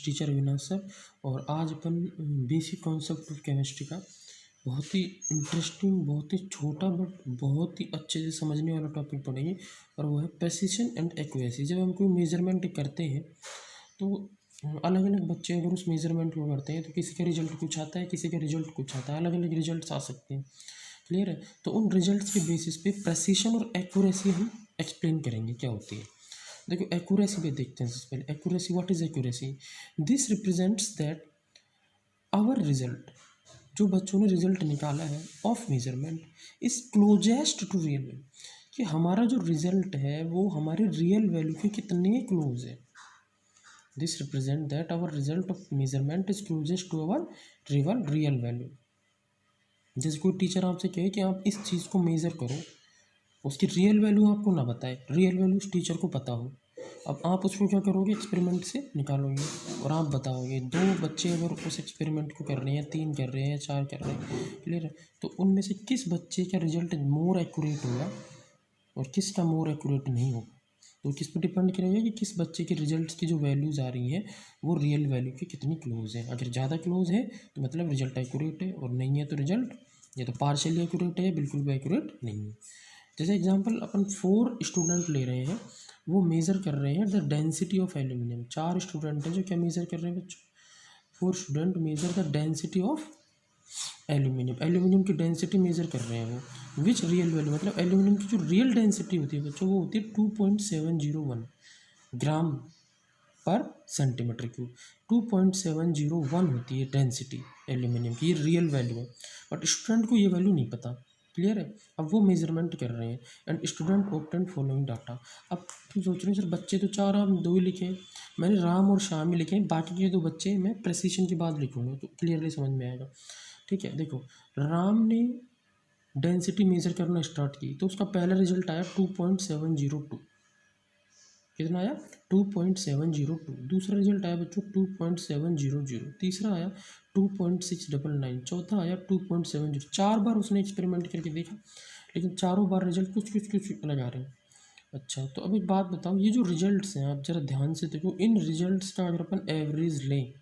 Teacher Avinash sir. और आज अपन basic concept of chemistry का बहुत ही इंटरेस्टिंग, बहुत ही छोटा बट बहुत ही अच्छे से समझने वाला टॉपिक पढ़ेंगे, और वो है प्रेसिशन एंड एक्यूरेसी। जब हम कोई मेजरमेंट करते हैं तो अलग अलग बच्चे अगर उस मेजरमेंट को करते हैं तो किसी का रिजल्ट कुछ आता है, किसी का रिजल्ट कुछ आता है, अलग अलग रिजल्ट्स आ सकते हैं। क्लियर है? तो उन रिजल्ट्स के बेसिस पे प्रेसिशन और एक्यूरेसी हम एक्सप्लेन करेंगे क्या होती है। देखो एक्यूरेसी पे देखते हैं सबसे पहले। Accuracy, what is accuracy? This represents that our result, जो बच्चों ने रिजल्ट निकाला है of measurement, is closest to real value, कि हमारा जो रिजल्ट है वो हमारे रियल वैल्यू के कितने क्लोज है। This represent that our result of measurement is closest to our real value. जैसे कोई टीचर आपसे कहे कि आप इस चीज़ को मेज़र करो, उसकी रियल वैल्यू आपको ना बताए, रियल वैल्यू उस टीचर को पता हो, अब आप उसको क्या करोगे, एक्सपेरिमेंट से निकालोगे और आप बताओगे। दो बच्चे अगर उस एक्सपेरिमेंट को कर रहे हैं, 3 कर रहे हैं, 4 कर रहे हैं, क्लियर है, तो उनमें से किस बच्चे का रिजल्ट मोर एक्यूरेट होगा और किसका मोर एक्यूरेट नहीं होगा, तो किस पर डिपेंड करेगा कि किस बच्चे के रिजल्ट्स की जो वैल्यूज़ आ रही हैं वो रियल वैल्यू के कितनी क्लोज है। अगर ज़्यादा क्लोज है तो मतलब रिजल्ट एक्यूरेट है, और नहीं है तो रिजल्ट या तो पार्शियली एक्यूरेट है, बिल्कुल भी एक्यूरेट नहीं है। जैसे एग्जांपल अपन 4 स्टूडेंट ले रहे हैं, वो मेज़र कर रहे हैं the density of aluminium. 4 student हैं जो क्या मेज़र कर रहे हैं बच्चों? 4 student measure the density of aluminium. Aluminium की डेंसिटी मेज़र कर रहे हैं वो, विच रियल वैल्यू, मतलब एल्यूमिनियम की जो रियल डेंसिटी होती है बच्चों वो होती है 2.701 ग्राम पर सेंटीमीटर क्यूब। 2.701 होती है डेंसिटी एल्यूमिनियम की, ये रियल वैल्यू है, बट स्टूडेंट को ये वैल्यू नहीं पता। क्लियर है? अब वो मेजरमेंट कर रहे हैं and student obtain following data. अब तुम सोच रहे हो सर बच्चे तो 4, हम 2 ही लिखे, मैंने राम और श्याम ही लिखे, बाकी के 2 बच्चे मैं प्रेसिशन के बाद लिखूँगा तो क्लियरली समझ में आएगा। ठीक है, देखो राम ने डेंसिटी मेज़र करना स्टार्ट की तो उसका पहला रिजल्ट आया 2.702। कितना आया? 2.702। दूसरा रिजल्ट आया बच्चों 2.700। तीसरा आया 2.699। चौथा आया 2.70। 4 बार उसने एक्सपेरिमेंट करके देखा, लेकिन चारों बार रिजल्ट कुछ अलग आ रहे हैं। अच्छा, तो अब एक बात बताओ, ये जो रिजल्ट्स हैं आप ज़रा ध्यान से देखो, इन रिजल्ट्स का अगर अपन एवरेज लें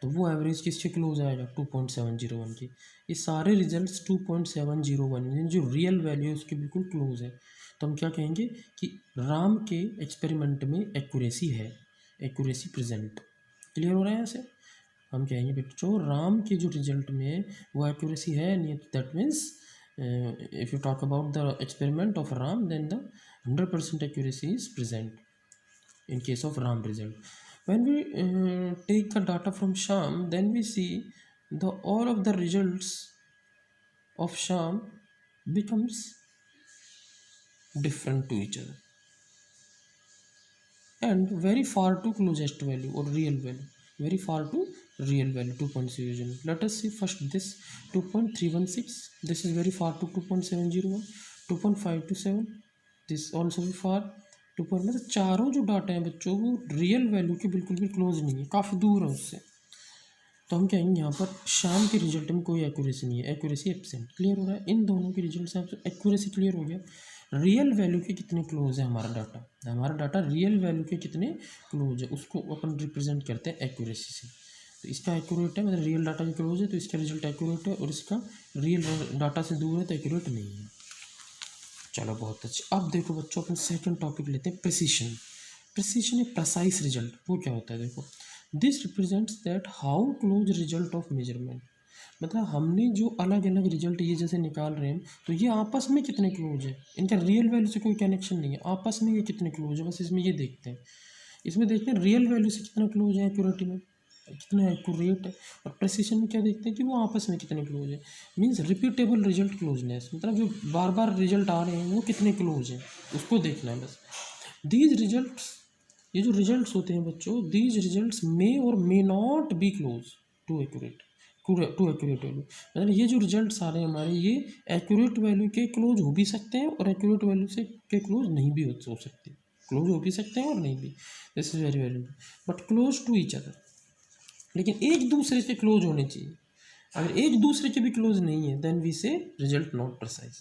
तो वो एवरेज किसके क्लोज आएगा? 2.701 की। ये सारे रिजल्ट्स 2.701 जो रियल वैल्यू है उसके बिल्कुल क्लोज है, तो हम क्या कहेंगे कि राम के एक्सपेरिमेंट में एक्यूरेसी है, एक्यूरेसी प्रेजेंट। क्लियर हो रहा है? ऐसे हम कहेंगे बच्चों राम के जो रिजल्ट में वो एक्यूरेसी है नहीं, that means if you talk about the experiment of Ram then the 100% accuracy is present in case of RAM result. When we take the data from Sham, then we see the all of the results of Sham becomes different to each other and very far to closest value or real value, very far to real value 2.00. Let us see first this 2.316. This is very far to 2.701. 2.527. This also very far 2. मतलब चारों जो data हैं बच्चों वो real value के बिल्कुल भी close नहीं है, काफ़ी दूर है उससे। तो हम कहेंगे यहाँ पर शाम के रिजल्ट में कोई एक्यूरेसी नहीं है, एक्यूरेसी एब्सेंट। क्लियर हो रहा है? इन दोनों के रिजल्ट से आपसे एक्यूरेसी क्लियर हो गया। रियल वैल्यू के कितने क्लोज है हमारा डाटा, हमारा डाटा रियल वैल्यू के कितने क्लोज है उसको अपन रिप्रेजेंट करते हैं एक्यूरेसी से। तो इसका एक्यूरेट है, मतलब रियल डाटा के क्लोज है तो इसका रिजल्ट एक्यूरेट है, और इसका रियल डाटा से दूर है तो एक्यूरेट नहीं है। चलो बहुत अच्छा। अब देखो बच्चों अपन सेकंड टॉपिक लेते हैं, प्रिसीशन। प्रिसीशन ए प्रेसाइज रिजल्ट, वो क्या होता है? देखो this represents that how close result of measurement, मतलब हमने जो अलग अलग रिजल्ट ये जैसे निकाल रहे हैं तो ये आपस में कितने क्लोज है, इनका रियल वैल्यू से कोई कनेक्शन नहीं है, आपस में ये कितने क्लोज है, बस इसमें ये देखते हैं। इसमें देखते हैं रियल वैल्यू से कितना क्लोज है, एक्यूरेटी में कितना एक्यूरेट है, और प्रेसिशन में क्या देखते हैं कि वो आपस में कितने क्लोज है। मीन्स रिपीटेबल रिजल्ट क्लोजनेस, मतलब जो बार बार रिजल्ट आ रहे हैं वो कितने क्लोज हैं उसको देखना है बस। दीज रिजल्ट्स, ये जो रिजल्ट्स होते हैं बच्चों, दीज रिजल्ट्स मे और may not be close to accurate value, मतलब ये जो रिजल्ट्स आ रहे हैं हमारे ये एक्यूरेट वैल्यू के क्लोज हो भी सकते हैं और एक्यूरेट वैल्यू से के क्लोज नहीं भी हो सकते, क्लोज हो भी सकते हैं और नहीं भी। This is very very but close to each other, लेकिन एक दूसरे से क्लोज होने चाहिए। अगर एक दूसरे के भी क्लोज नहीं है देन वी से रिजल्ट नॉट प्रिसाइज।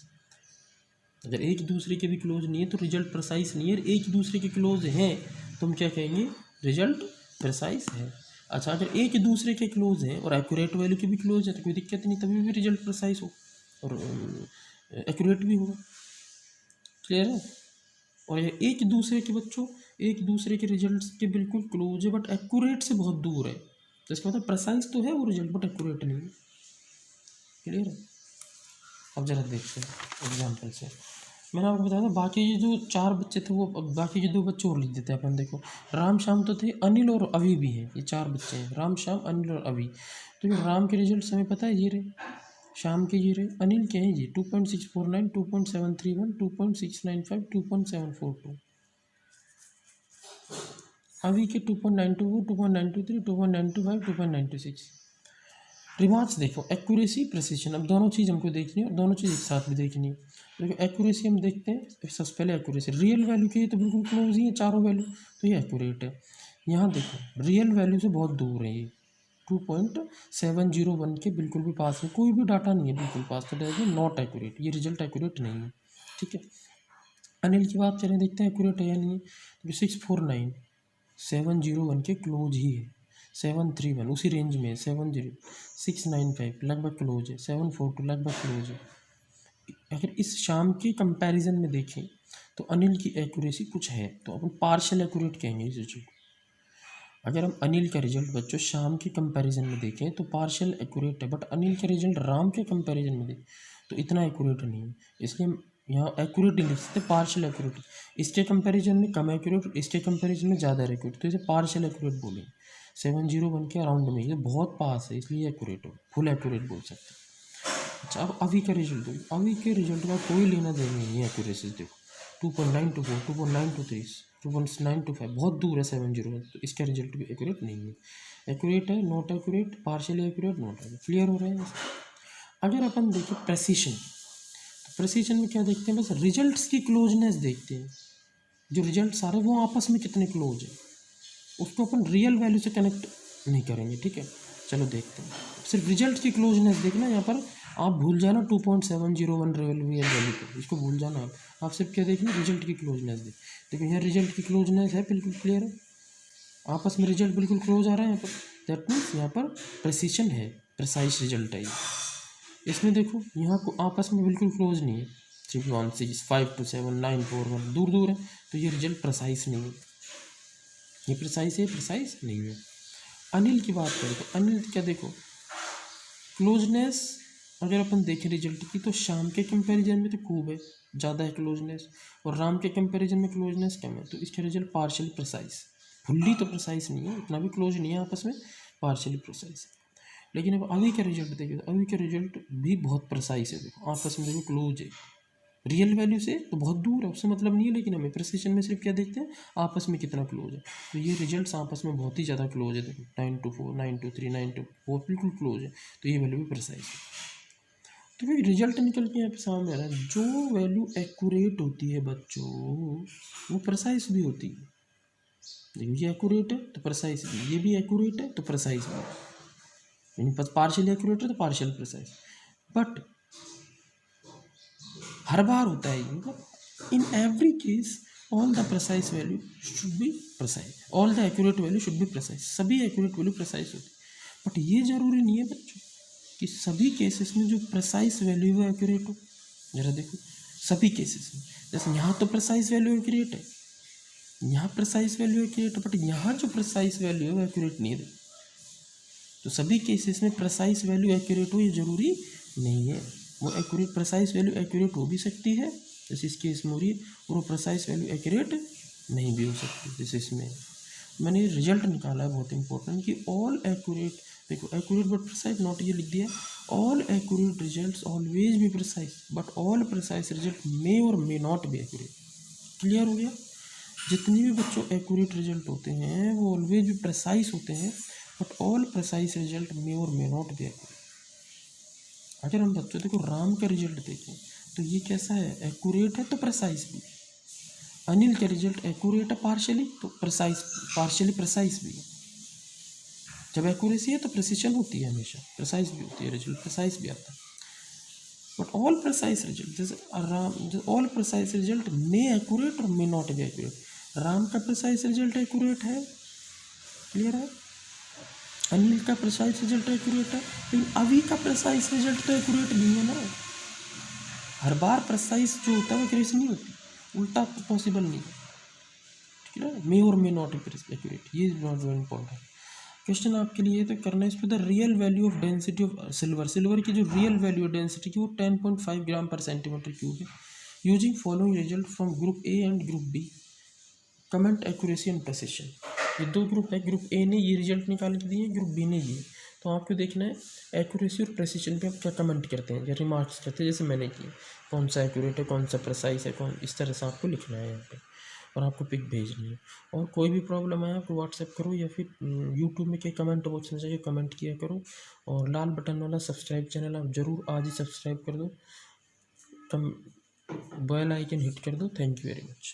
अगर एक दूसरे के भी क्लोज नहीं है तो रिजल्ट प्रिसाइज नहीं है, एक दूसरे के क्लोज हैं तो हम क्या कहेंगे, रिजल्ट प्रिसाइज है। अच्छा, अगर एक दूसरे के क्लोज है और एक्यूरेट वैल्यू के भी क्लोज है तो कोई दिक्कत नहीं, तभी भी रिजल्ट प्रिसाइज हो और एक्यूरेट भी होगा। क्लियर है? और ये एक दूसरे के बच्चों, एक दूसरे के रिजल्ट्स के बिल्कुल क्लोज है बट एक्यूरेट से बहुत दूर है, तो इसका मतलब प्रिसाइज तो है वो रिजल्ट बट एक्यूरेट नहीं है। क्लियर है? अब जरा देखते हैं एग्जाम्पल से। मैंने आपको बताया था बाकी ये जो 4 बच्चे थे वो, अब बाकी ये 2 बच्चे और लिख देते हैं अपन। देखो, राम श्याम तो थे, अनिल और अभी भी हैं, ये 4 बच्चे हैं, राम श्याम अनिल और अभी। तो ये राम के रिजल्ट हमें पता है ये रहे, शाम के ये रहे, अनिल के हैं ये 2.649, 2.731, 2.695, 2.742, अभी के 2.924, 2.923, 2.925, 2.926। रिमार्क्स देखो, एक्यूरेसी प्रिसिशन, अब दोनों चीज़ हमको देखनी है और दोनों चीज़ एक साथ भी देखनी है। देखो एक्यूरेसी हम देखते हैं, सबसे पहले एक्यूरेसी रियल वैल्यू के तो बिल्कुल क्लोज ही है चारों वैल्यू, तो ये एक्यूरेट है। यहाँ देखो रियल वैल्यू से बहुत दूर है ये, 2.701 के बिल्कुल भी पास है, कोई भी डाटा नहीं है बिल्कुल पास, तो देखिए नॉट एक्यूरेट, ये रिजल्ट एक्यूरेट नहीं है। ठीक है, अनिल की बात करें, देखते हैं एक्यूरेट है या नहीं है। तो 649 701 के क्लोज ही है, 731 उसी रेंज में है, 70 695 लगभग क्लोज है, 742 लगभग क्लोज है। अगर इस शाम के कंपैरिजन में देखें तो अनिल की एक्यूरेसी कुछ है, तो अपन पार्शियल एक्यूरेट कहेंगे इस रिजल्ट को। अगर हम अनिल का रिजल्ट बच्चों शाम के कंपैरिजन में देखें तो पार्शियल एक्यूरेट है, बट अनिल का रिजल्ट राम के कंपैरिजन में देखें तो इतना एक्यूरेट नहीं है, इसलिए हम यहाँ एक्यूरेट नहीं लिख सकते, पार्शियल एक्यूरेट। इसके कंपैरिजन में कम एक्यूरेट, इसके कंपैरिजन में ज़्यादा एक्यूरेट, तो इसे पार्शियल एक्यूरेट बोलेंगे। 701 के अराउंड में, ये बहुत पास है इसलिए एक्यूरेट हो, फुल एक्यूरेट बोल सकते हैं। अच्छा, अब अभी का रिजल्ट देखो, अभी के रिजल्ट का कोई लेना देना नहीं है एक्यूरेसी। देखो 2.924, 2.923, 2.925, बहुत दूर है 701, तो इसका रिजल्ट भी एक्यूरेट नहीं है। एक्यूरेट है, not accurate, partially accurate, not accurate. Clear हो रहा है? अगर अपन देखें प्रेसिशन, तो प्रेसिशन में क्या देखते हैं, बस रिजल्ट्स की क्लोजनेस देखते हैं, जो रिजल्ट सारे वो आपस में कितने क्लोज है, उसको अपन रियल वैल्यू से कनेक्ट नहीं करेंगे। ठीक है, चलो देखते हैं, सिर्फ रिजल्ट की क्लोजनेस देखना। यहाँ पर आप भूल जाना 2.701 रियल वैल्यू को, इसको भूल जाना आप सिर्फ क्या देखना, रिजल्ट की क्लोजनेस देख। देखो यहाँ रिजल्ट की क्लोजनेस है, बिल्कुल क्लियर है, आपस में रिजल्ट बिल्कुल क्लोज आ रहा है यहाँ पर, दैट मीन्स यहाँ पर प्रेसिशन है, प्रिसाइज रिजल्ट है ये। इसमें देखो यहाँ को आपस में बिल्कुल क्लोज नहीं है, 316, 527, 941 दूर दूर है, तो ये रिजल्ट प्रिसाइज नहीं है, ये प्रिसाइज है, प्रिसाइज नहीं है। अनिल की बात करें तो अनिल क्या देखो, क्लोजनेस अगर अपन देखें रिजल्ट की तो शाम के कंपैरिजन में तो खूब है, ज़्यादा है क्लोजनेस, और राम के कंपैरिजन में क्लोजनेस कम है, तो इसका रिजल्ट पार्शियली प्रिसाइज, फुल्ली तो प्रिसाइज नहीं है, इतना भी क्लोज नहीं है आपस में, पार्शियली प्रिसाइज। लेकिन अब अभी का रिजल्ट देखिए, तो अभी का रिजल्ट भी बहुत प्रिसाइज है, देखो आपस में देखो क्लोज है, रियल वैल्यू से तो बहुत दूर है, उससे मतलब नहीं है, लेकिन हमें प्रिसिशन में सिर्फ क्या देखते हैं, आपस में कितना क्लोज है, तो ये रिजल्ट्स आपस में बहुत ही ज़्यादा क्लोज है। देखो 924, 923, 924 बिल्कुल क्लोज है, तो ये वैल्यू भी प्रिसाइज है। तो भाई रिजल्ट निकल के यहाँ पे सामने आ रहा है, जो वैल्यू एक्यूरेट होती है बच्चों वो प्रिसाइज भी होती है। देखो ये एक्यूरेट है तो प्रिसाइज भी, ये भी एक्यूरेट है तो प्रिसाइज भी, यानी पार्शियल एक्यूरेट है तो पार्शियल प्रिसाइज। बट हर बार होता है ये, मतलब in every case all the precise value should be precise, all the accurate value should be precise, सभी एक्यूरेट वैल्यू प्रिसाइज होती है। बट ये जरूरी नहीं है बच्चों कि सभी केसेस में जो प्रिसाइज वैल्यू वो एक्यूरेट हो। जरा देखो सभी केसेस में, जैसे यहाँ तो प्रिसाइज वैल्यू एक्यूरेट है, यहाँ प्रिसाइज वैल्यू एक्यूरेट है, बट यहाँ जो प्रिसाइज वैल्यू है वो एक्यूरेट नहीं है। तो सभी केसेस में प्रिसाइज वैल्यू एक्यूरेट हो ये जरूरी नहीं है, वो एक्यूरेट प्रिसाइज वैल्यू एक्यूरेट हो भी सकती है जैसे इस केस में हो रही है, और वो प्रिसाइज वैल्यू एक्यूरेट नहीं भी हो सकती जैसे इसमें। मैंने रिजल्ट निकाला है बहुत इंपॉर्टेंट कि ऑल एक्यूरेट, देखो एक्यूरेट बट प्रिसाइज, नॉट ये लिख दिया, all accurate results always be precise but all precise result may और may not be accurate. Clear हो गया? जितने भी बच्चों एक्यूरेट रिजल्ट होते हैं वो ऑलवेज भी प्रिसाइज होते हैं, but all precise result may और मे नॉट बी एक्यूरेट। अगर हम बच्चों देखो राम का रिजल्ट देखें तो ये कैसा है, एक्यूरेट है तो प्रिसाइज भी। अनिल का रिजल्ट एक्यूरेट है पार्शियली तो प्रिसाइज, पार्शियली प्रिसाइज भी। जब एक्यूरेसी है तो प्रिसिशन होती है हमेशा, प्रिसाइज भी होती है, रिजल्ट प्रिसाइज भी आता है। बट ऑल प्रिसाइज रिजल्ट, जैसे राम, ऑल प्रिसाइज रिजल्ट मे एक्यूरेट और may not be accurate. Ram का प्रिसाइज रिजल्ट एक्यूरेट है क्लियर है? अनिल का प्रिसाइज रिजल्ट एक्यूरेट है, लेकिन अभी का प्रिसाइज रिजल्ट तो एक्यूरेट नहीं है ना। हर बार प्रिसाइज जो होता है वो एक्यूरेसी नहीं होती, उल्टा पॉसिबल नहीं है। ठीक है, मे और मे नॉट एक्यूरेट, ये नॉट वेरी इंपॉर्टेंट क्वेश्चन आपके लिए। तो करना है इस पर, the real value of density of silver, silver की जो रियल वैल्यू है डेंसिटी की वो 10.5 ग्राम पर सेंटीमीटर क्यूब है। Using following result from group A and group B, comment accuracy and precision. ये दो ग्रुप है, ग्रुप ए ने ये रिजल्ट निकाल के दिए, ग्रुप बी ने ये। तो आपको देखना है एक्यूरेसी और प्रेसिशन पे आप क्या कमेंट करते हैं या रिमार्क्स करते हैं, जैसे मैंने किया, कौन सा एक्यूरेट है, कौन सा प्रेसाइज है, कौन, इस तरह से आपको लिखना है यहाँ पे और आपको पिक भेजनी है। और कोई भी प्रॉब्लम है आपको व्हाट्सएप करो या फिर यूट्यूब में के कमेंट बॉक्स में जाके कमेंट किया करो। और लाल बटन वाला सब्सक्राइब चैनल आप ज़रूर आज ही सब्सक्राइब कर दो, बेल आइकन हिट कर दो। Thank you very much.